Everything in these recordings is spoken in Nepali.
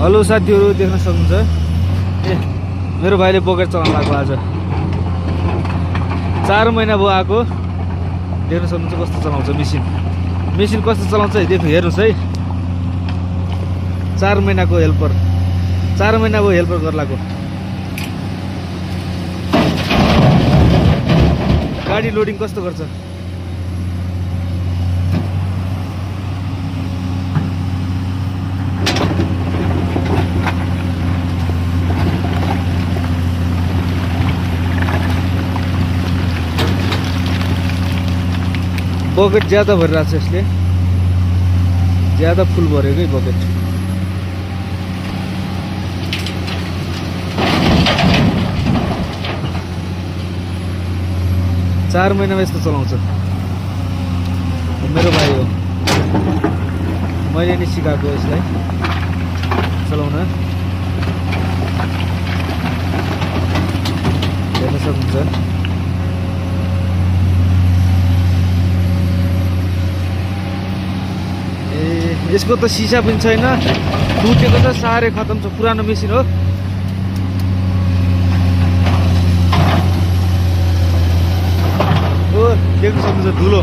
हेलो साथीहरू, देख्न सक्नुहुन्छ ए मेरो भाइले बकेट चलाउन लाग्यो आज। 4 महिना भयो आएको। देख्न सक्नुहुन्छ कस्तो चलाउँछ मेसिन कस्तो चलाउँछ हेर्नुहोस् है। 4 महिनाको हेल्पर, 4 महिना भयो हेल्पर गर्न लाग्यो। गाडी लोडिङ कस्तो गर्छ। बकेट ज्यादा भरिरहेको छ यसले, ज्यादा फुल भरेकै बकेट। चार महिनामा यस्तो चलाउँछ मेरो भाइ हो। मैले नि सिकाएको यसलाई चलाउन। हेर्न सक्नुहुन्छ यसको त सिसा पनि छैन, टुटेको त साह्रै खतम छ। पुरानो मेसिन हो। देख्न सक्नुहुन्छ धुलो।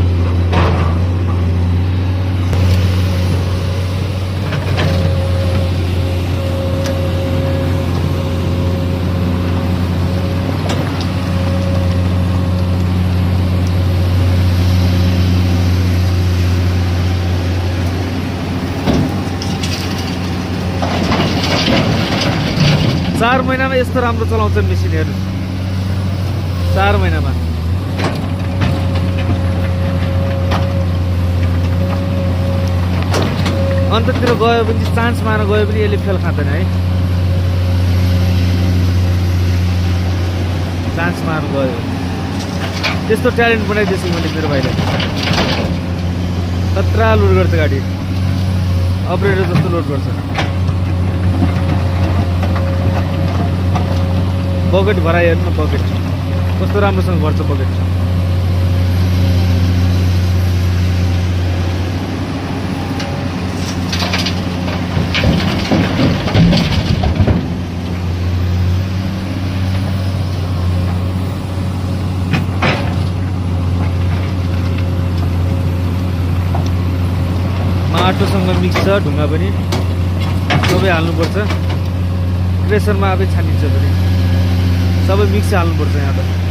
चार महिनामा यस्तो राम्रो चलाउँछ मेसिन। हेर्नु 4 महिनामा। अन्ततिर गयो भने चान्स मार्न गयो भने यसले फेल खाँदैन है। चान्स मार्न गयो त्यस्तो ट्यालेन्ट बनाइदिएछु मैले मेरो भाइलाई। खतरा लोड गर्छ गाडी, अपरेटर जस्तो लोड गर्छ। बकेट भराइ हेर्नु, बकेट कस्तो राम्रोसँग भर्छ बकेट। माटोसँग मिक्स छ, ढुङ्गा पनि सबै हाल्नुपर्छ। प्रेसरमा आफै छानिन्छ पनि, सबै मिक्स हाल्नुपर्छ यहाँ त।